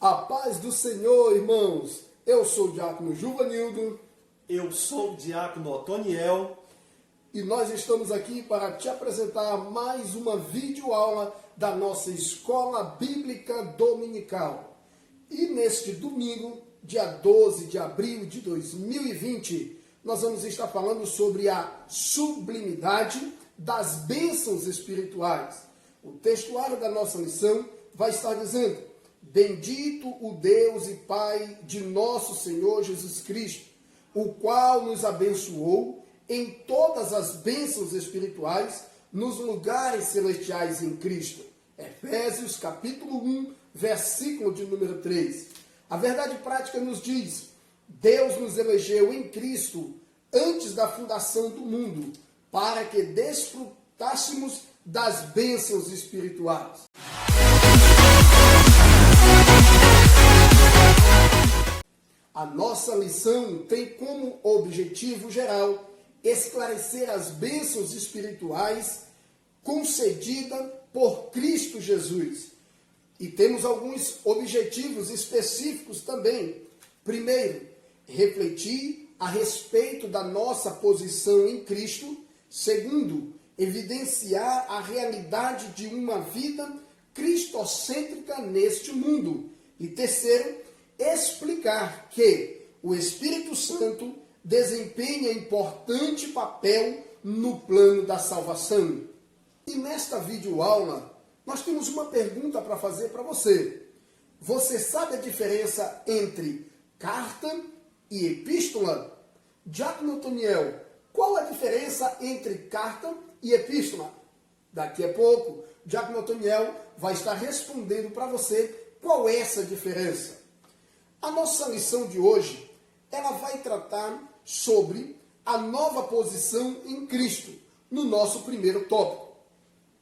A paz do Senhor, irmãos. Eu sou o diácono Juvanildo. Eu sou o diácono Otoniel. E nós estamos aqui para te apresentar mais uma videoaula da nossa Escola Bíblica Dominical. E neste domingo, dia 12 de abril de 2020, nós vamos estar falando sobre a sublimidade das bênçãos espirituais. O textuário da nossa lição vai estar dizendo: bendito o Deus e Pai de nosso Senhor Jesus Cristo, o qual nos abençoou em todas as bênçãos espirituais nos lugares celestiais em Cristo. Efésios capítulo 1, versículo de número 3. A verdade prática nos diz: Deus nos elegeu em Cristo antes da fundação do mundo, para que desfrutássemos das bênçãos espirituais. A nossa lição tem como objetivo geral esclarecer as bênçãos espirituais concedidas por Cristo Jesus. E temos alguns objetivos específicos também. Primeiro, refletir a respeito da nossa posição em Cristo. Segundo, evidenciar a realidade de uma vida cristocêntrica neste mundo. E terceiro, explicar que o Espírito Santo desempenha importante papel no plano da salvação. E nesta videoaula, nós temos uma pergunta para fazer para você. Você sabe a diferença entre carta e epístola? Diácono Otoniel, qual a diferença entre carta e epístola? Daqui a pouco, Diácono Otoniel vai estar respondendo para você qual é essa diferença. A nossa lição de hoje, ela vai tratar sobre a nova posição em Cristo, no nosso primeiro tópico.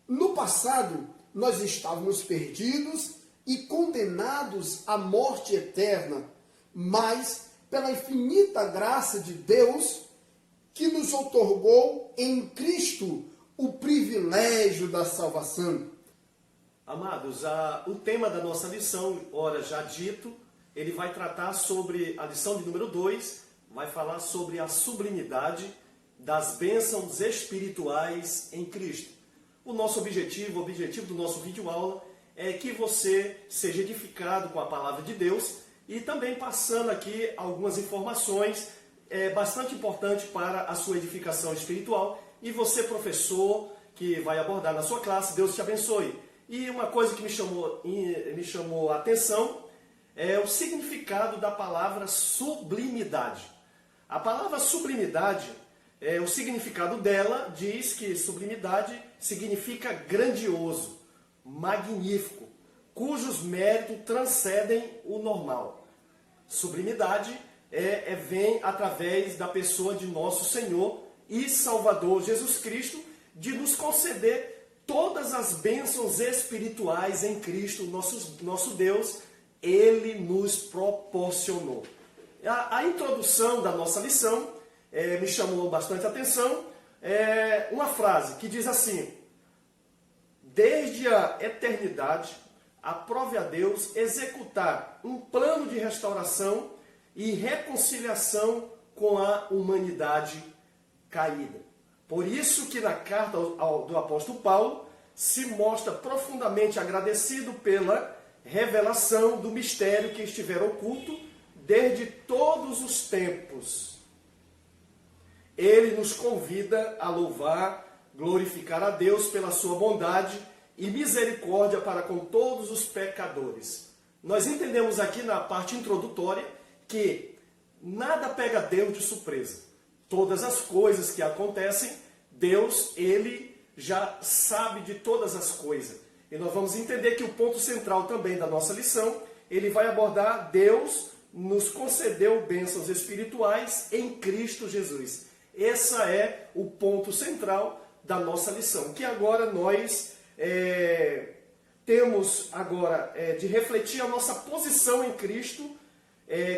No passado, nós estávamos perdidos e condenados à morte eterna, mas pela infinita graça de Deus, que nos outorgou em Cristo o privilégio da salvação. Amados, o tema da nossa lição, ora já dito, ele vai tratar sobre a lição de número 2, vai falar sobre a sublimidade das bênçãos espirituais em Cristo. O nosso objetivo, o objetivo do nosso vídeo-aula é que você seja edificado com a palavra de Deus e também passando aqui algumas informações bastante importantes para a sua edificação espiritual. E você, professor, que vai abordar na sua classe, Deus te abençoe. E uma coisa que me chamou a atenção é o significado da palavra sublimidade. A palavra sublimidade, o significado dela diz que sublimidade significa grandioso, magnífico, cujos méritos transcendem o normal. Sublimidade vem através da pessoa de nosso Senhor e Salvador Jesus Cristo, de nos conceder todas as bênçãos espirituais em Cristo, nosso Deus, Ele nos proporcionou. A introdução da nossa lição me chamou bastante atenção. Uma frase que diz assim: desde a eternidade, aprove a Deus executar um plano de restauração e reconciliação com a humanidade caída. Por isso que na carta do apóstolo Paulo se mostra profundamente agradecido pela revelação do mistério que estiver oculto desde todos os tempos. Ele nos convida a louvar, glorificar a Deus pela sua bondade e misericórdia para com todos os pecadores. Nós entendemos aqui na parte introdutória que nada pega Deus de surpresa. Todas as coisas que acontecem, Deus, Ele já sabe de todas as coisas. E nós vamos entender que o ponto central também da nossa lição, ele vai abordar: Deus nos concedeu bênçãos espirituais em Cristo Jesus. Esse é o ponto central da nossa lição, que agora nós temos agora de refletir a nossa posição em Cristo,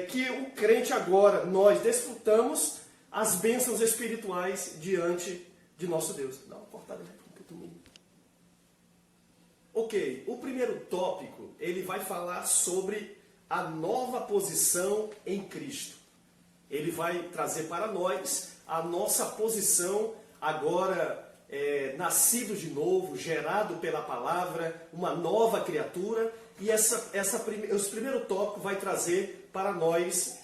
que o crente agora, nós desfrutamos as bênçãos espirituais diante de nosso Deus. Dá uma cortada um pouquinho. Ok, o primeiro tópico, ele vai falar sobre a nova posição em Cristo. Ele vai trazer para nós a nossa posição agora nascido de novo, gerado pela palavra, uma nova criatura. E esse primeiro tópico vai trazer para nós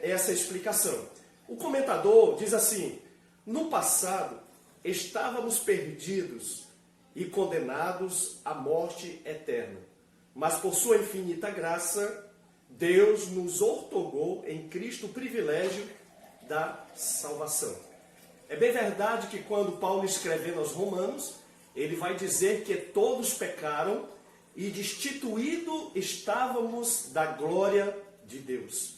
essa explicação. O comentador diz assim: no passado estávamos perdidos e condenados à morte eterna, mas por sua infinita graça, Deus nos outorgou em Cristo o privilégio da salvação. É bem verdade que quando Paulo escrevendo aos Romanos, ele vai dizer que todos pecaram e destituídos estávamos da glória de Deus.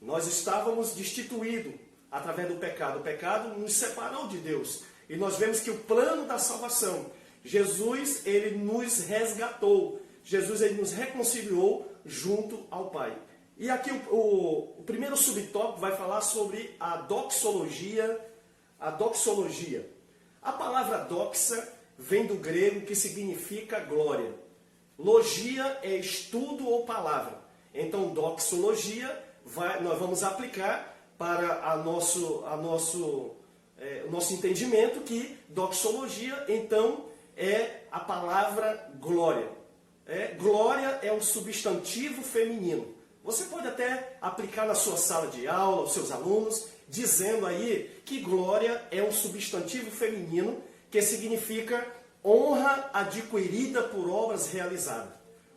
Nós estávamos destituídos através do pecado. O pecado nos separou de Deus. E nós vemos que o plano da salvação, Jesus, ele nos resgatou. Jesus, ele nos reconciliou junto ao Pai. E aqui o primeiro subtópico vai falar sobre a doxologia. A doxologia. A palavra doxa vem do grego, que significa glória. Logia é estudo ou palavra. Então, doxologia, nós vamos aplicar para o nosso entendimento que doxologia, então, é a palavra glória. Glória é um substantivo feminino. Você pode até aplicar na sua sala de aula, aos seus alunos, dizendo aí que glória é um substantivo feminino que significa honra adquirida por obras realizadas.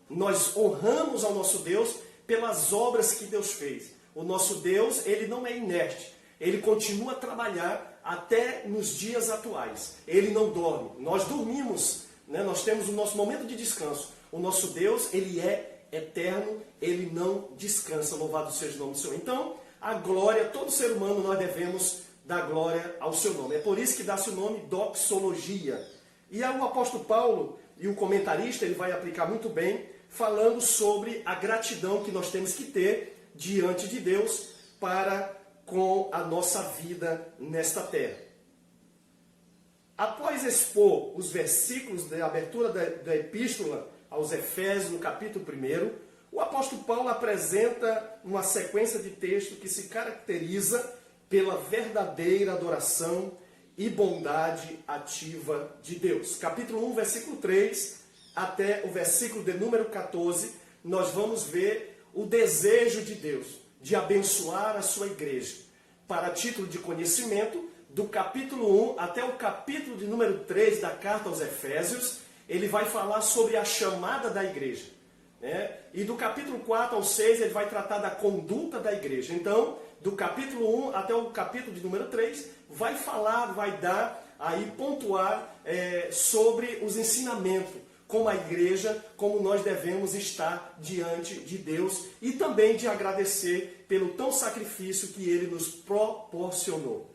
Nós honramos ao nosso Deus pelas obras que Deus fez. O nosso Deus, ele não é inerte. Ele continua a trabalhar até nos dias atuais. Ele não dorme. Nós dormimos, né? Nós temos o nosso momento de descanso. O nosso Deus, ele é eterno, ele não descansa. Louvado seja o nome do Senhor. Então, a glória, todo ser humano nós devemos dar glória ao seu nome. É por isso que dá-se o nome doxologia. E aí o apóstolo Paulo e o comentarista, ele vai aplicar muito bem, falando sobre a gratidão que nós temos que ter diante de Deus para com a nossa vida nesta terra. Após expor os versículos da abertura da epístola aos Efésios, no capítulo 1, o apóstolo Paulo apresenta uma sequência de texto que se caracteriza pela verdadeira adoração e bondade ativa de Deus. Capítulo 1, versículo 3, até o versículo de número 14, nós vamos ver o desejo de Deus de abençoar a sua igreja. Para título de conhecimento, do capítulo 1 até o capítulo de número 3 da carta aos Efésios, ele vai falar sobre a chamada da igreja. E do capítulo 4 ao 6 ele vai tratar da conduta da igreja. Então, do capítulo 1 até o capítulo de número 3, vai falar, vai dar, aí pontuar sobre os ensinamentos, como a igreja, como nós devemos estar diante de Deus e também de agradecer pelo tão sacrifício que Ele nos proporcionou.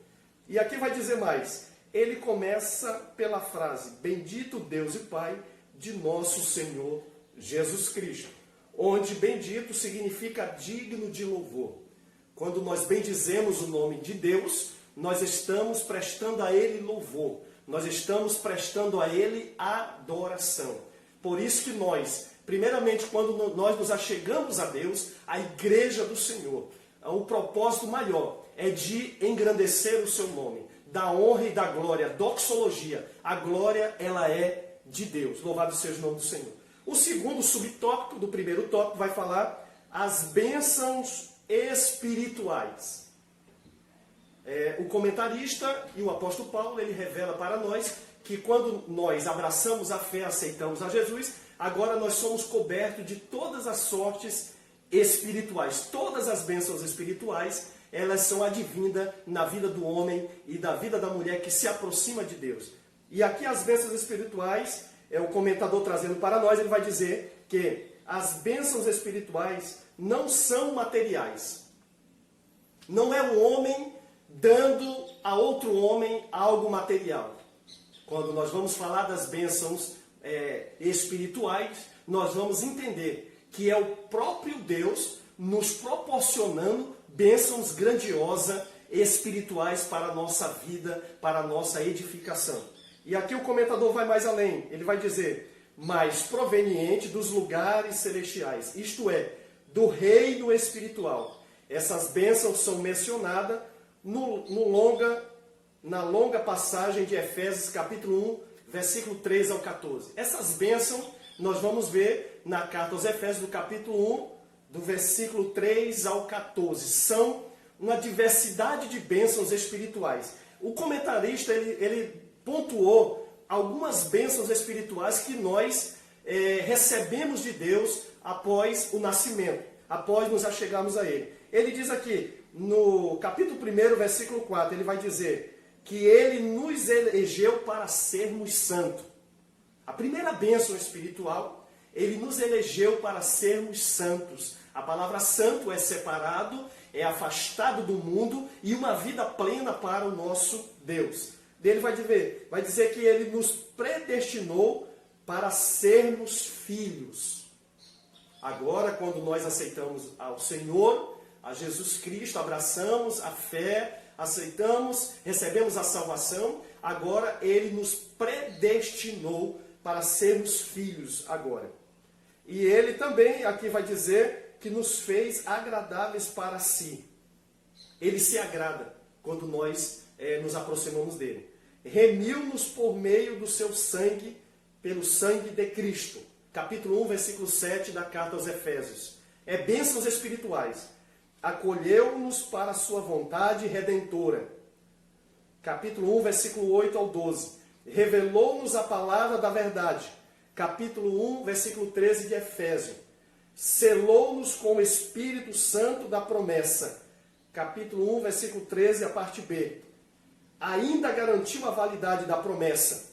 E aqui vai dizer mais, ele começa pela frase, bendito Deus e Pai de nosso Senhor Jesus Cristo, onde bendito significa digno de louvor. Quando nós bendizemos o nome de Deus, nós estamos prestando a Ele louvor, nós estamos prestando a Ele adoração. Por isso que nós, primeiramente, quando nós nos achegamos a Deus, a igreja do Senhor, o propósito maior é de engrandecer o seu nome, da honra e da glória, doxologia. A glória, ela é de Deus. Louvado seja o nome do Senhor. O segundo subtópico do primeiro tópico vai falar as bênçãos espirituais. O comentarista e o apóstolo Paulo, ele revela para nós que quando nós abraçamos a fé, aceitamos a Jesus, agora nós somos cobertos de todas as sortes espirituais. Todas as bênçãos espirituais, elas são advindas na vida do homem e da vida da mulher que se aproxima de Deus. E aqui as bênçãos espirituais, o comentador trazendo para nós, ele vai dizer que as bênçãos espirituais não são materiais. Não é o homem dando a outro homem algo material. Quando nós vamos falar das bênçãos espirituais, nós vamos entender que é o próprio Deus nos proporcionando bênçãos grandiosas espirituais para a nossa vida, para a nossa edificação. E aqui o comentador vai mais além. Ele vai dizer, mas proveniente dos lugares celestiais, isto é, do reino espiritual. Essas bênçãos são mencionadas na longa passagem de Efésios capítulo 1, versículo 13 ao 14. Essas bênçãos nós vamos ver na carta aos Efésios do capítulo 1, do versículo 3 ao 14. São uma diversidade de bênçãos espirituais. O comentarista ele pontuou algumas bênçãos espirituais que nós recebemos de Deus após o nascimento, após nos achegarmos a Ele. Ele diz aqui, no capítulo 1, versículo 4, ele vai dizer que Ele nos elegeu para sermos santos. A primeira bênção espiritual, Ele nos elegeu para sermos santos. A palavra santo é separado, é afastado do mundo e uma vida plena para o nosso Deus. Ele vai dizer que Ele nos predestinou para sermos filhos. Agora, quando nós aceitamos ao Senhor, a Jesus Cristo, abraçamos a fé, aceitamos, recebemos a salvação, agora Ele nos predestinou para sermos filhos agora. E Ele também aqui vai dizer que nos fez agradáveis para si. Ele se agrada quando nós nos aproximamos dele. Remiu-nos por meio do seu sangue, pelo sangue de Cristo. Capítulo 1, versículo 7 da carta aos Efésios. É bênçãos espirituais. Acolheu-nos para a sua vontade redentora. Capítulo 1, versículo 8 ao 12. Revelou-nos a palavra da verdade. Capítulo 1, versículo 13 de Efésios. Selou-nos com o Espírito Santo da promessa. Capítulo 1, versículo 13, a parte B. Ainda garantiu a validade da promessa.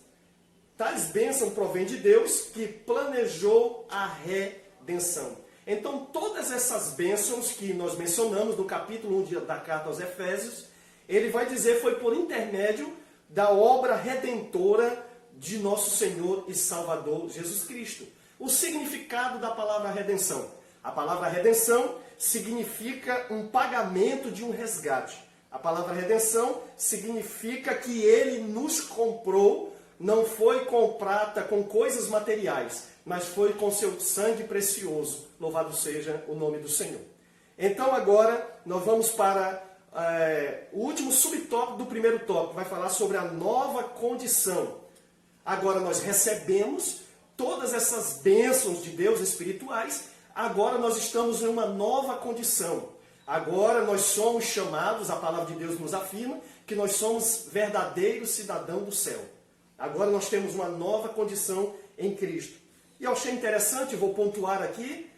Tais bênçãos provêm de Deus, que planejou a redenção. Então, todas essas bênçãos que nós mencionamos no capítulo 1 da carta aos Efésios, ele vai dizer foi por intermédio da obra redentora de nosso Senhor e Salvador Jesus Cristo. O significado da palavra redenção. A palavra redenção significa um pagamento de um resgate. A palavra redenção significa que Ele nos comprou, não foi com prata, com coisas materiais, mas foi com seu sangue precioso. Louvado seja o nome do Senhor. Então agora nós vamos para o último subtópico do primeiro tópico. Vai falar sobre a nova condição. Agora nós recebemos todas essas bênçãos de Deus espirituais. Agora nós estamos em uma nova condição. Agora nós somos chamados, a palavra de Deus nos afirma, que nós somos verdadeiros cidadãos do céu. Agora nós temos uma nova condição em Cristo. E eu achei interessante, vou pontuar aqui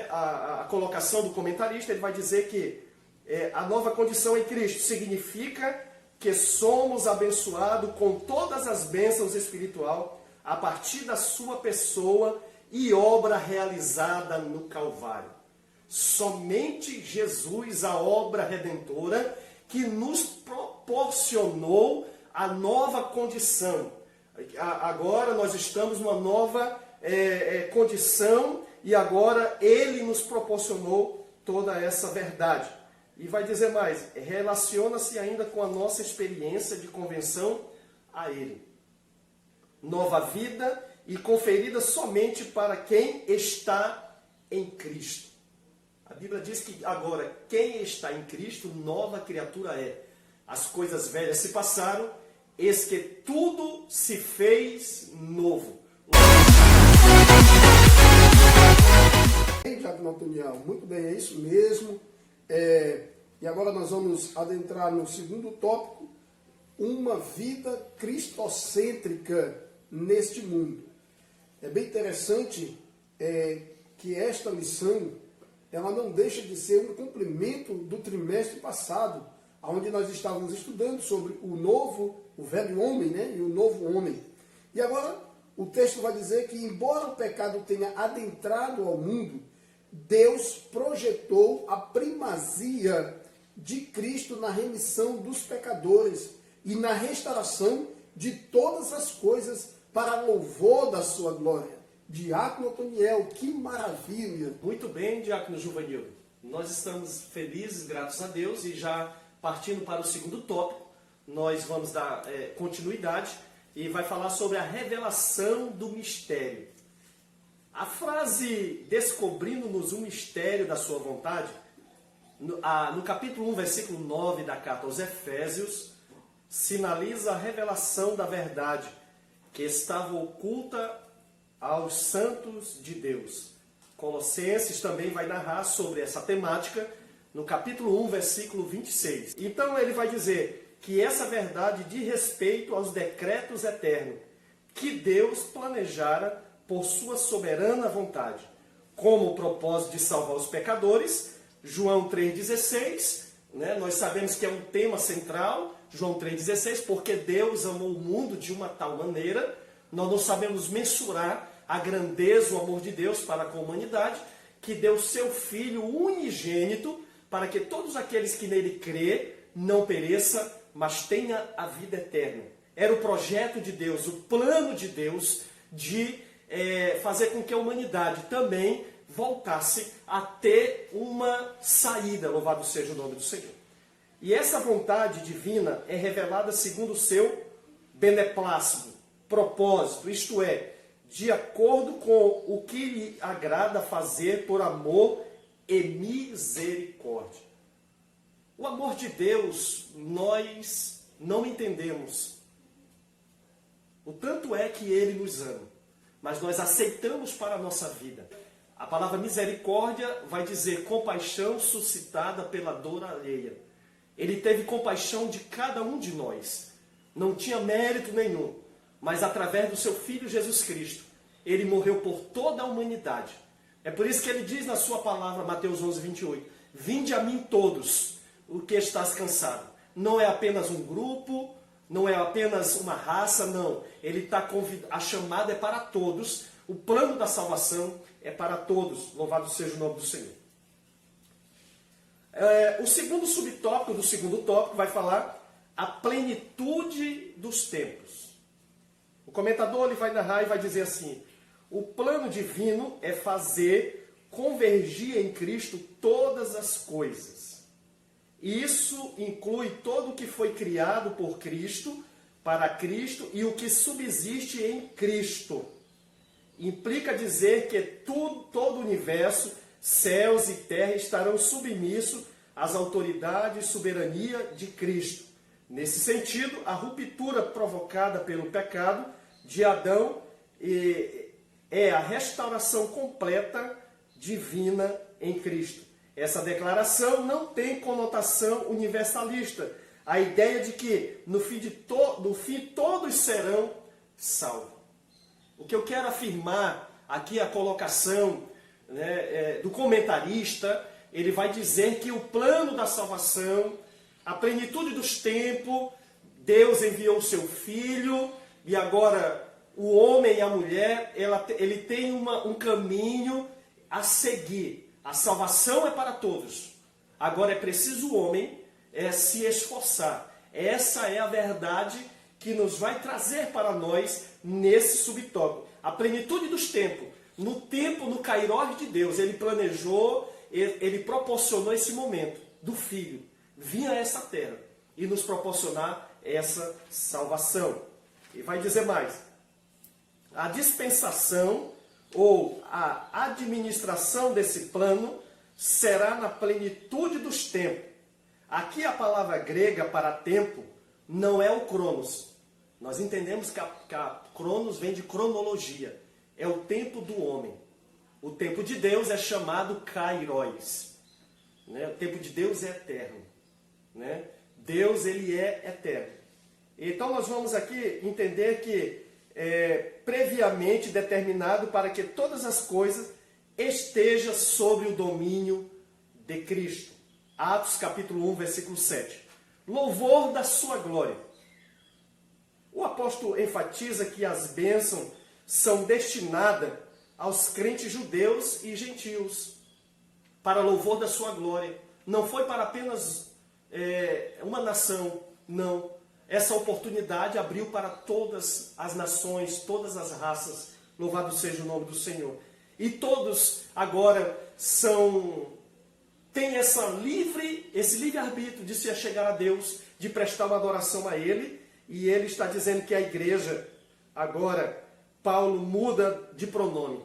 a colocação do comentarista. Ele vai dizer que a nova condição em Cristo significa que somos abençoados com todas as bênçãos espirituais a partir da sua pessoa e obra realizada no Calvário. Somente Jesus, a obra redentora, que nos proporcionou a nova condição. Agora nós estamos numa nova condição e agora Ele nos proporcionou toda essa verdade. E vai dizer mais, relaciona-se ainda com a nossa experiência de conversão a Ele. Nova vida e conferida somente para quem está em Cristo. A Bíblia diz que agora quem está em Cristo, nova criatura é. As coisas velhas se passaram, eis que tudo se fez novo. Diácono Otoniel, muito bem, é isso mesmo. E agora nós vamos adentrar no segundo tópico, uma vida cristocêntrica neste mundo. É bem interessante que esta lição ela não deixa de ser um complemento do trimestre passado, onde nós estávamos estudando sobre o velho homem, né, e o novo homem. E agora o texto vai dizer que, embora o pecado tenha adentrado ao mundo, Deus projetou a primazia de Cristo na remissão dos pecadores e na restauração de todas as coisas para louvor da sua glória. Diácono Otoniel, que maravilha! Muito bem, Diácono Juvanil. Nós estamos felizes, graças a Deus, e já partindo para o segundo tópico, nós vamos dar continuidade e vai falar sobre a revelação do mistério. A frase descobrindo-nos o mistério da sua vontade, no capítulo 1, versículo 9 da carta aos Efésios, sinaliza a revelação da verdade que estava oculta aos santos de Deus. Colossenses também vai narrar sobre essa temática no capítulo 1, versículo 26. Então ele vai dizer que essa verdade diz respeito aos decretos eternos que Deus planejara por sua soberana vontade, como o propósito de salvar os pecadores, João 3,16, né? Nós sabemos que é um tema central, João 3,16, porque Deus amou o mundo de uma tal maneira, nós não sabemos mensurar a grandeza, o amor de Deus para com a humanidade, que deu seu Filho unigênito, para que todos aqueles que nele crê não pereça, mas tenha a vida eterna. Era o projeto de Deus, o plano de Deus de fazer com que a humanidade também voltasse a ter uma saída, louvado seja o nome do Senhor. E essa vontade divina é revelada segundo o seu beneplácito, propósito, isto é, de acordo com o que lhe agrada fazer por amor e misericórdia. O amor de Deus nós não entendemos. O tanto é que Ele nos ama, mas nós aceitamos para a nossa vida. A palavra misericórdia vai dizer compaixão suscitada pela dor alheia. Ele teve compaixão de cada um de nós. Não tinha mérito nenhum, mas através do seu Filho Jesus Cristo, Ele morreu por toda a humanidade. É por isso que Ele diz na sua palavra, Mateus 11, 28, vinde a mim todos, o que estás cansado. Não é apenas um grupo, não é apenas uma raça, não. Ele está convidando, a chamada é para todos, o plano da salvação é para todos. Louvado seja o nome do Senhor. O segundo subtópico do segundo tópico vai falar a plenitude dos tempos. O comentador ele vai narrar e vai dizer assim: o plano divino é fazer convergir em Cristo todas as coisas. Isso inclui todo o que foi criado por Cristo, para Cristo e o que subsiste em Cristo. Implica dizer que todo o universo, céus e terra estarão submissos às autoridades e soberania de Cristo. Nesse sentido, a ruptura provocada pelo pecado de Adão é a restauração completa divina em Cristo. Essa declaração não tem conotação universalista. A ideia de que no fim todos serão salvos. O que eu quero afirmar aqui, a colocação do comentarista, ele vai dizer que o plano da salvação, a plenitude dos tempos, Deus enviou o seu Filho, e agora o homem e a mulher, ele tem um caminho a seguir. A salvação é para todos. Agora é preciso o homem se esforçar. Essa é a verdade que nos vai trazer para nós nesse subtópico. A plenitude dos tempos. No Kairos de Deus, Ele planejou, Ele proporcionou esse momento do Filho vir a essa terra e nos proporcionar essa salvação. E vai dizer mais. A dispensação ou a administração desse plano será na plenitude dos tempos. Aqui a palavra grega para tempo não é o cronos. Nós entendemos que a cronos vem de cronologia. É o tempo do homem. O tempo de Deus é chamado kairos. Né? O tempo de Deus é eterno. Né? Deus, ele é eterno. Então nós vamos aqui entender que previamente determinado para que todas as coisas estejam sob o domínio de Cristo. Atos capítulo 1, versículo 7. Louvor da sua glória. O apóstolo enfatiza que as bênçãos são destinadas aos crentes judeus e gentios, para louvor da sua glória. Não foi para apenas uma nação, não. Essa oportunidade abriu para todas as nações, todas as raças. Louvado seja o nome do Senhor. E todos agora têm esse livre-arbítrio de se achegar a Deus, de prestar uma adoração a Ele. E Ele está dizendo que a igreja, agora, Paulo muda de pronome.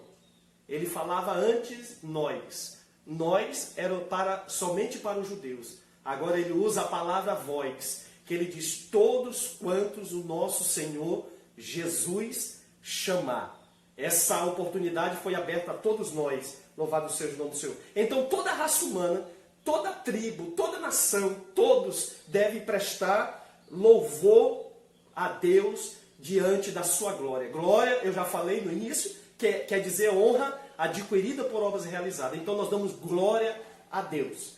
ele falava antes nós. Nós era somente para os judeus. Agora ele usa a palavra vós, que ele diz todos quantos o nosso Senhor Jesus chamar. Essa oportunidade foi aberta a todos nós. Louvado seja o nome do Senhor. Então toda a raça humana, toda tribo, toda nação, todos devem prestar louvor a Deus diante da sua glória. Glória, eu já falei no início, quer dizer honra adquirida por obras realizadas. Então nós damos glória a Deus.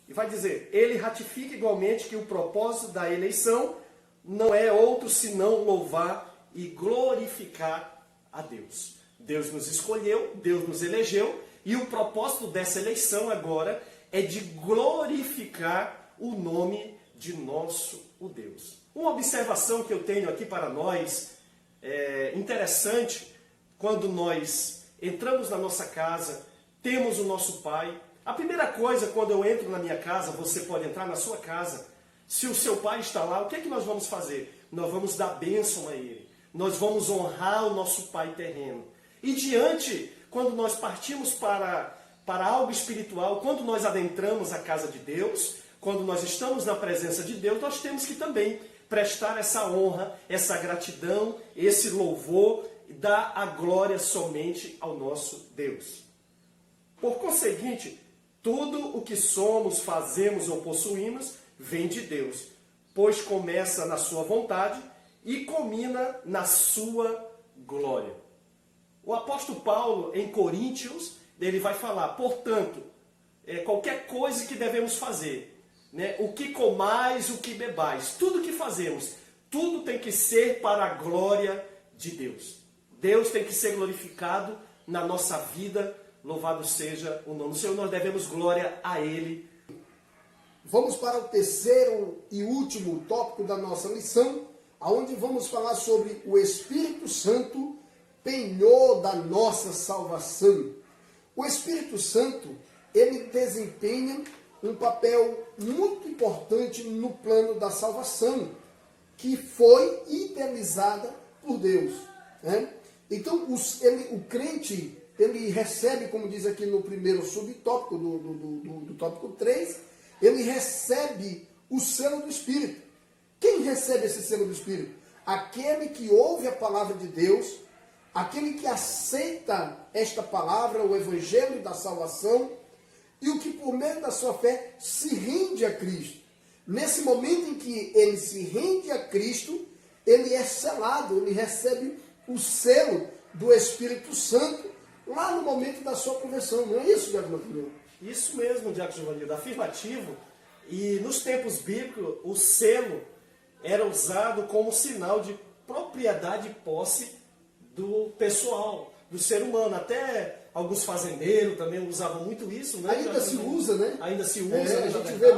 E vai dizer, ele ratifica igualmente que o propósito da eleição não é outro senão louvar e glorificar a Deus. Deus nos escolheu, Deus nos elegeu, e o propósito dessa eleição agora é de glorificar o nome de nosso o Deus. Uma observação que eu tenho aqui para nós, é interessante, quando nós entramos na nossa casa, temos o nosso pai. A primeira coisa, quando eu entro na minha casa, você pode entrar na sua casa, se o seu pai está lá, o que é que nós vamos fazer? Nós vamos dar bênção a ele. Nós vamos honrar o nosso pai terreno. E diante, quando nós partimos para algo espiritual, quando nós adentramos a casa de Deus, quando nós estamos na presença de Deus, nós temos que também prestar essa honra, essa gratidão, esse louvor, e dar a glória somente ao nosso Deus. Por conseguinte, tudo o que somos, fazemos ou possuímos vem de Deus, pois começa na sua vontade e culmina na sua glória. O apóstolo Paulo, em Coríntios, ele vai falar, portanto, qualquer coisa que devemos fazer, né, o que comais, o que bebais, tudo que fazemos, tudo tem que ser para a glória de Deus. Deus tem que ser glorificado na nossa vida, louvado seja o nome do Senhor, nós devemos glória a Ele. Vamos para o terceiro e último tópico da nossa lição, onde vamos falar sobre o Espírito Santo, penhor da nossa salvação. O Espírito Santo, ele desempenha um papel muito importante no plano da salvação, que foi idealizada por Deus, né? Então, o crente, ele recebe, como diz aqui no primeiro subtópico do tópico 3, ele recebe o selo do Espírito. Quem recebe esse selo do Espírito? Aquele que ouve a palavra de Deus, aquele que aceita esta palavra, o evangelho da salvação, e o que por meio da sua fé se rende a Cristo. Nesse momento em que ele se rende a Cristo, ele é selado, ele recebe o selo do Espírito Santo lá no momento da sua conversão. Não é isso, Diácono Giovanildo? Isso mesmo, Diácono Giovanildo, afirmativo. E nos tempos bíblicos, o selo era usado como sinal de propriedade e posse do pessoal, do ser humano. Até alguns fazendeiros também usavam muito isso, né? Ainda se usa, né? Ainda se usa. Né, a gente vê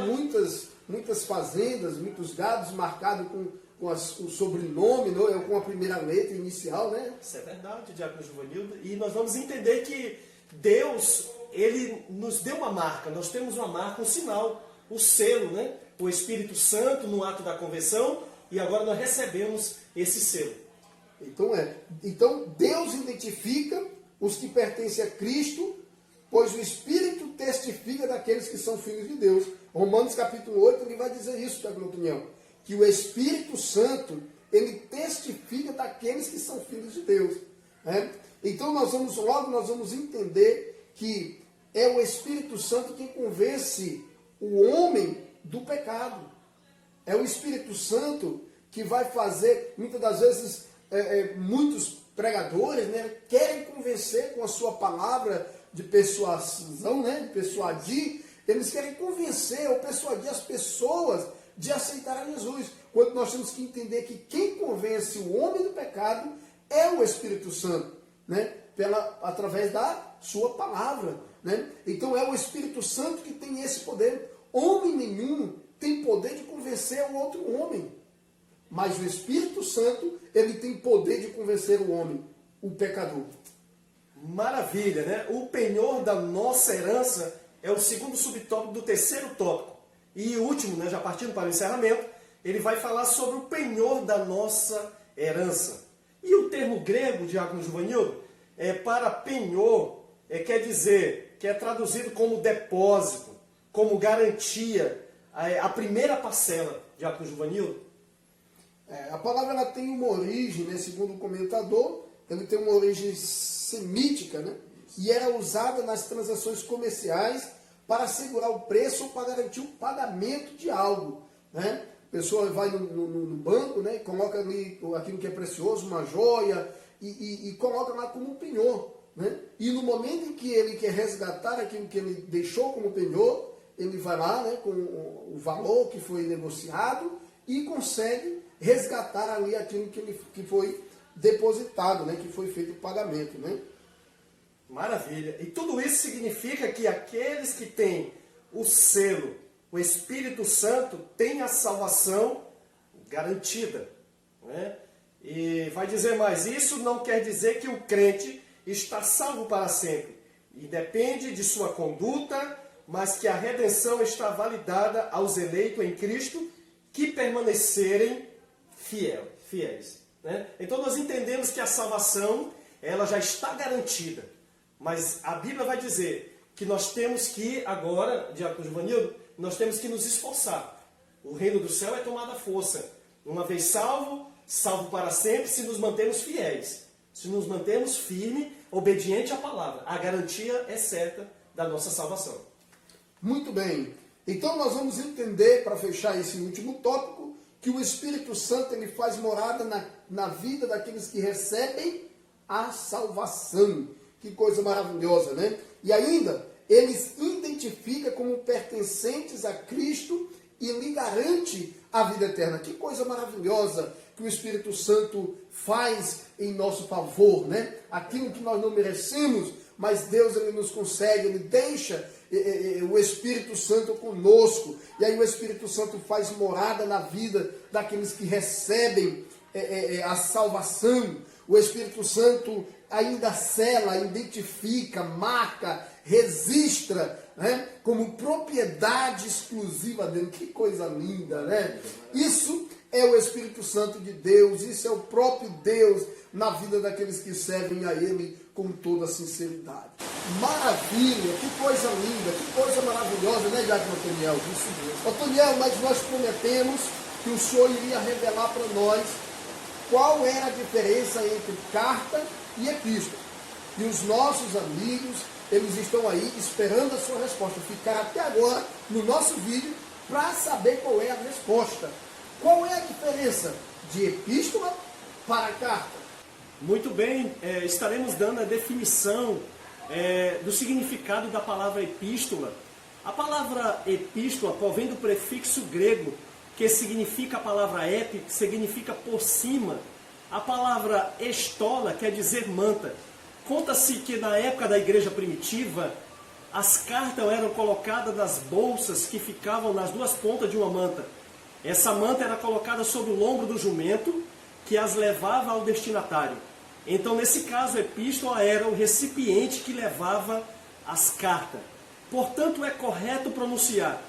muitas fazendas, muitos gados marcados com o sobrenome, né? Com a primeira letra inicial, né? Isso é verdade, Diácono Giovanildo. E nós vamos entender que Deus, ele nos deu uma marca. Nós temos uma marca, um sinal, o selo, né? O Espírito Santo no ato da conversão, e agora nós recebemos esse selo. Então Deus identifica os que pertencem a Cristo, pois o Espírito testifica daqueles que são filhos de Deus. Romanos capítulo 8, ele vai dizer isso, na minha opinião, que o Espírito Santo, ele testifica daqueles que são filhos de Deus, né? Então nós vamos entender que é o Espírito Santo quem convence o homem do pecado. É o Espírito Santo que vai fazer, muitas das vezes, muitos pregadores, né, querem convencer com a sua palavra de persuasão, né, de persuadir, eles querem convencer ou persuadir as pessoas de aceitar a Jesus. Quando nós temos que entender que quem convence o homem do pecado é o Espírito Santo, né, através da sua palavra, né? Então é o Espírito Santo que tem esse poder. Homem nenhum tem poder de convencer o outro homem. Mas o Espírito Santo, ele tem poder de convencer o homem, o pecador. Maravilha, né? O penhor da nossa herança é o segundo subtópico do terceiro tópico. E o último, né, já partindo para o encerramento, ele vai falar sobre o penhor da nossa herança. E o termo grego, Diácono Giovanildo, para penhor, quer dizer, que é traduzido como depósito, como garantia, a primeira parcela, Diácono Givanildo? A palavra ela tem uma origem, né, segundo o comentador, ele tem uma origem semítica, né, e era usada nas transações comerciais para assegurar o preço ou para garantir o pagamento de algo. Né? A pessoa vai no banco, né, coloca ali aquilo que é precioso, uma joia, e coloca lá como um penhor. Né? E no momento em que ele quer resgatar aquilo que ele deixou como penhor, ele vai lá, né, com o valor que foi negociado e consegue resgatar ali aquilo que foi depositado, né, que foi feito o pagamento. Né? Maravilha. E tudo isso significa que aqueles que têm o selo, o Espírito Santo, têm a salvação garantida. Né? E vai dizer mais, isso não quer dizer que o crente está salvo para sempre. E depende de sua conduta, mas que a redenção está validada aos eleitos em Cristo que permanecerem fiéis. Né? Então nós entendemos que a salvação ela já está garantida. Mas a Bíblia vai dizer que nós temos que, agora, Diácono Givanildo, nós temos que nos esforçar. O reino do céu é tomada à força. Uma vez salvo, salvo para sempre, se nos mantemos fiéis. Se nos mantemos firmes, obediente à palavra. A garantia é certa da nossa salvação. Muito bem. Então nós vamos entender, para fechar esse último tópico, que o Espírito Santo ele faz morada na vida daqueles que recebem a salvação. Que coisa maravilhosa, né? E ainda, eles identificam como pertencentes a Cristo e lhe garante a vida eterna. Que coisa maravilhosa que o Espírito Santo faz em nosso favor, né? Aquilo que nós não merecemos, mas Deus ele nos consegue, ele deixa o Espírito Santo conosco. E aí o Espírito Santo faz morada na vida daqueles que recebem a salvação. O Espírito Santo ainda sela, identifica, marca, registra, né, como propriedade exclusiva dele. Que coisa linda, né? Isso é o Espírito Santo de Deus, isso é o próprio Deus na vida daqueles que servem a Ele com toda a sinceridade. Maravilha, que coisa linda, que coisa maravilhosa, né, Diácono Otoniel? Isso mesmo. Otoniel, mas nós prometemos que o Senhor iria revelar para nós qual era a diferença entre carta e epístola. E os nossos amigos, eles estão aí esperando a sua resposta. Ficaram até agora no nosso vídeo para saber qual é a resposta. Qual é a diferença de epístola para carta? Muito bem, estaremos dando a definição do significado da palavra epístola. A palavra epístola provém do prefixo grego, que significa a palavra ep, que significa por cima. A palavra estola quer dizer manta. Conta-se que na época da igreja primitiva, as cartas eram colocadas nas bolsas que ficavam nas duas pontas de uma manta. Essa manta era colocada sobre o lombro do jumento, que as levava ao destinatário. Então, nesse caso, a epístola era o recipiente que levava as cartas. Portanto, é correto pronunciar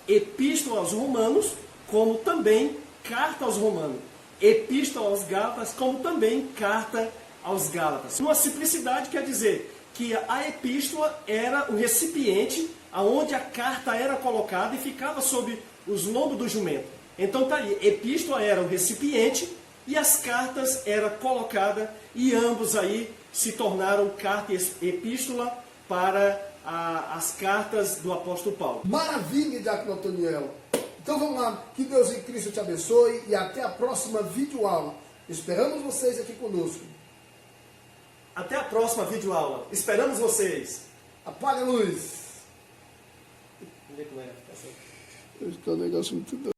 epístola aos romanos, como também carta aos romanos. Epístola aos gálatas, como também carta aos gálatas. Uma simplicidade quer dizer que a epístola era o recipiente aonde a carta era colocada e ficava sob os lombos do jumento. Então tá aí, epístola era o recipiente e as cartas eram colocadas e ambos aí se tornaram carta e epístola para as cartas do apóstolo Paulo. Maravilha, Diácono Otoniel. Então vamos lá, que Deus em Cristo te abençoe e até a próxima videoaula. Esperamos vocês aqui conosco. Até a próxima videoaula. Esperamos vocês. Apaga a luz. Vamos ver como é. Esse é um negócio muito doido.